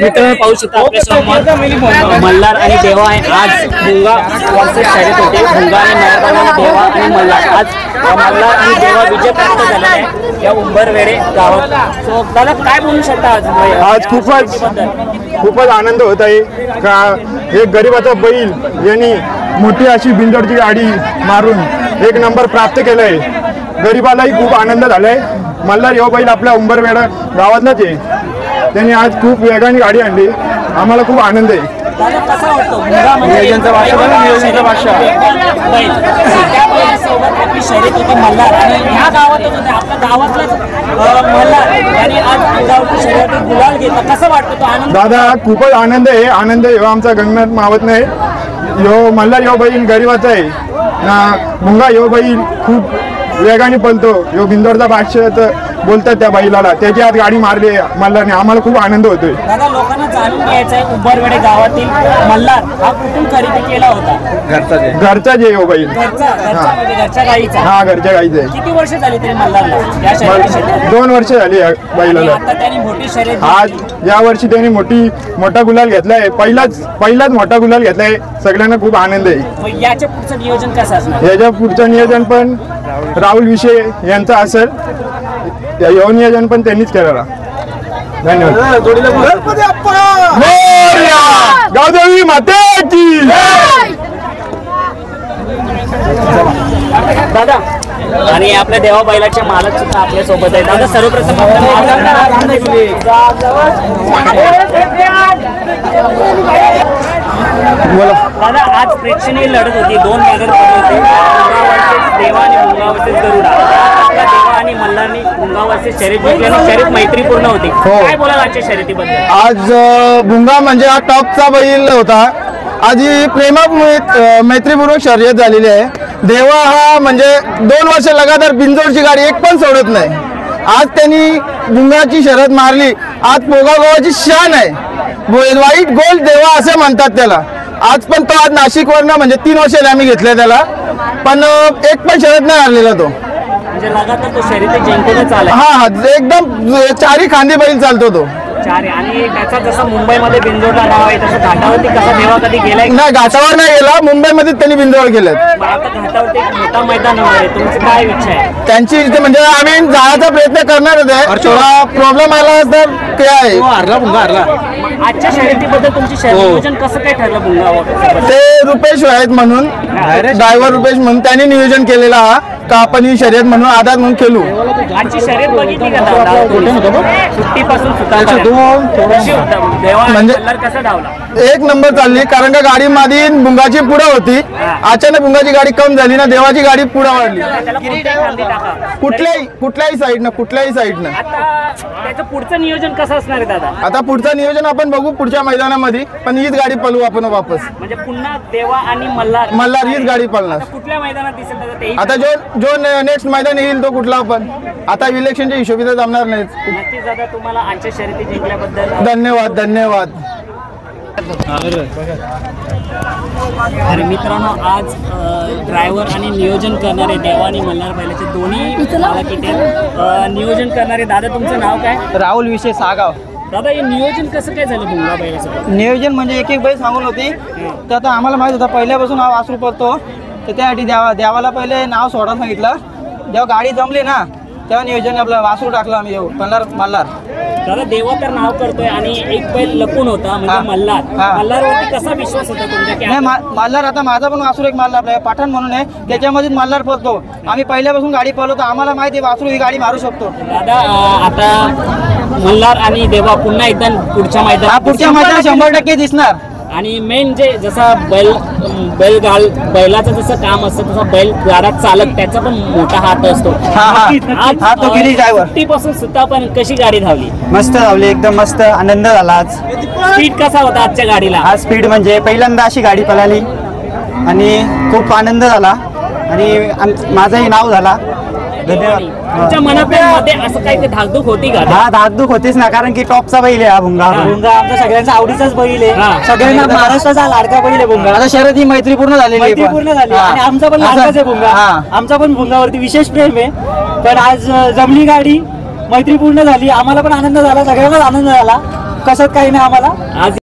मित्रांनो पाहू शकता आपल्यासमोर मल्हार आणि देवा आहे। आज भुंगा वर्सेस शर्यत होते। भुंगा आणि मॅरेथॉन, देवा आणि मल्हार। आज मल्हार आणि देवा विजय प्राप्त झाला आहे या उंबरवेडे गावात। सो दादा काय बोलू शकता आज खूपच आनंद होत आहे का एक गरीबाचा बैल यांनी मोठी अशी बिंदोडची गाडी मारून 1 नंबर प्राप्त केलाय। गरीबालाही खूप आनंद झालाय। मल्हार यो बैल आपल्या उंबरवेडा गावातलाच आहे। त्यांनी आज खूप वेगाने गाडी आणली, आम्हाला खूप आनंद आहे। दादा कसा वाटतो भुंगा म्हणजे नियोजनचा बादशाह बैल त्या बैलासोबत आपली शर्यत होती मल्हार आणि ह्या गावातच होते आपल्या गावातलाच मल्हार आणि आज भुंगावरती शर्यत गुलाल घेतला। कसं वाटतं तो आनंद? दादा खूपच आनंद आहे। आनंद ह्यो आमचा गगनात मावत नाही। यो मल्हार यो बैल गरीबाचा आहे ना। भुंगा यो बैल खूप वेगाने पळतो। यो बिंदोडचा बादशाह बोलतात त्या बैलाला, त्याची आज गाडी मारली मल्हारने, आम्हाला खूप आनंद होतोय। दादा लोकांना जाणून घ्यायचं आहे उंबरवेडे गावातील मल्हार हा कुठून खरेदी केला होता? घरचा जे यो बैल म्हणजे घरच्या गाईचा? हा घरच्या गाईचा आहे। किती वर्ष झाली तरी मल्हारला या शर्यतीसाठी? 2 वर्ष झाली या बैलाला। आता त्यांनी मोठी शर्यत आज या वर्षी त्यांनी मोठा गुलाल घेतलाय। पहिलाच मोठा गुलाल घेतलाय। सगळ्यांना खूप आनंद आहे। मग याच्या पुढचं नियोजन कसं असणार? याच्या पुढचं नियोजन पण राहुल विषय यांचा असेल। यो नियोजन पण त्यांनीच केलेला। धन्यवाद। गावदेवी मातेची दादा आणि आपल्या देवा बैलाचे मालक सुद्धा आपल्या सोबत आहे। दादा सर्वप्रथम दादा आज प्रेक्षणीय लढत होती। 2 मैदान होते, देवा आणि भुंगा वर्सेस गरुडा। आपल्या देवा आणि मल्हारनी भुंगा वर्सेस शर्यत जिंकली आणि शर्यत मैत्रीपूर्ण होती। काय बोलाल आजच्या शर्यतीबद्दल? आज भुंगा म्हणजे हा टॉपचा बैल होता। आज ही मैत्रीपूर्वक शर्यत झालेली आहे। देवा हा म्हणजे 2 वर्ष लगातार बिंजोडची गाडी एक पण सोडत नाही। आज त्यांनी भुंगाची शर्यत मारली। आज पोगागावाची शान आहे। व्हाईट गोल्ड देवा असे म्हणतात त्याला। आज पण तो आज नाशिकवरनं म्हणजे 3 वर्ष आम्ही घेतले त्याला, पण एक पण शर्यत नाही हरलेला तो। म्हणजे लगातार तो शर्यती जिंकूनच आला। हा एकदम 4 खांदी बैल चालतो तो। आणि त्याचा जसं मुंबईमध्ये बिंजोडला नाव आहे तसं घाटावरती कसा देवा कधी गेलाय? नाही, घाटावर नाही गेला, मुंबईमध्ये त्यांनी बिंजोड केलं। आता घाटावरती एक मोठा मैदान आहे, तुमची काय इच्छा आहे? त्यांची म्हणजे आम्ही जायचा प्रयत्न करणारच आहे। थोडा प्रॉब्लेम आला तर ते आहे। भुंगा हरला। आजच्या शर्यतीबद्दल तुमची नियोजन कसं काय ठरलं भुंगा? ते रुपेश आहेत म्हणून, ड्रायव्हर रुपेश म्हणून त्यांनी नियोजन केलेला हा का आपण ही शर्यत म्हणून आधार म्हणून खेळू। आजची शर्यत बघितली का? सुट्टीपासून म्हणजे कसा धावला? 1 नंबर चालली, कारण का गाडी मध्ये भुंगाची पुढे होती। अचानक भुंगाची गाडी कम झाली ना, देवाची गाडी पुढे वाढली। कुठल्याही साईडनं त्याचं पुढचं नियोजन कसं असणार आहे दादा? आता पुढचं नियोजन आपण बघू पुढच्या मैदानामध्ये, पण हीच गाडी पळवू आपण वापस। म्हणजे पुन्हा देवा आणि मल्हार हीच गाडी पळणार। कुठल्या मैदानात दिसेल आता जो नेक्स्ट मैदान येईल तो कुठला पण, आता इलेक्शनच्या हिशोबी तर जमणार नाही। नक्कीच दादा, तुम्हाला आजच्या शर्यती जिंकल्याबद्दल धन्यवाद। तर मित्रांनो, आज ड्रायव्हर आणि नियोजन करणारे देवा आणि मल्हार बैलाचे दोन्ही मालक इथे नियोजन करणारे। दादा तुमचं नाव काय? राहुल विषय सागाव। दादा हे नियोजन कसं काय झालं भुंगा बैलाचं? नियोजन म्हणजे एक बैल सांगून होती, तर आता आम्हाला माहित होता पहिल्यापासून हा वासरू पडतो, तर त्यासाठी देवाला पहिले नाव सोडायला सांगितलं। जेव्हा गाडी जमली ना तेव्हा नियोजन आपलं वासरू टाकलं आम्ही मल्हार। दादा देवा तर नाव करतोय आणि एक बैल लपून होता म्हणजे मल्हारवरती कसा विश्वास होता तुमच्या? नाही, मल्हार आता माझा पण वासरू एक मल्हार आपल्या पठाण म्हणून आहे, त्याच्यामध्ये मल्हार पळतो। आम्ही पहिल्यापासून गाडी पळवतो, आम्हाला माहिती आहे वासरू ही गाडी मारू शकतो। दादा आता मल्हार आणि देवा पुन्हा एकदा पुढच्या मैदानात 100% दिसणार। आणि मेन जे जसा बैलाचं जसं काम असतं तसं बैल गाडा चालक त्याचा पण मोठा हात असतो। तो गिरीश ड्रायव्हर। सुट्टीपासून सुद्धा पण कशी गाडी धावली? मस्त धावली, एकदम मस्त आनंद झाला। आज स्पीड कसा होता आजच्या गाडीला? आज स्पीड म्हणजे पहिल्यांदा अशी गाडी पळाली आणि खूप आनंद झाला आणि माझंही नाव झाला। धन्यवाद। तुमच्या मनामध्ये असं काही धाकधूक होती का? हा, धाकधूक होतीच ना, कारण की टॉपचा बैल आहे हा भुंगा आमचा सगळ्यांचा आवडीचाच बैल आहे। सगळ्यांना महाराष्ट्राचा लाडका बैल आहे भुंगा। आता शर्यत ही मैत्रीपूर्ण झाली आणि आमचा पण लाडकाच आहे भुंगा। आमचा पण भुंगावरती विशेष प्रेम आहे, पण आज जमली गाडी, मैत्रीपूर्ण झाली, आम्हाला पण आनंद झाला, सगळ्यांनाच आनंद झाला। कसं काही नाही आम्हाला. आज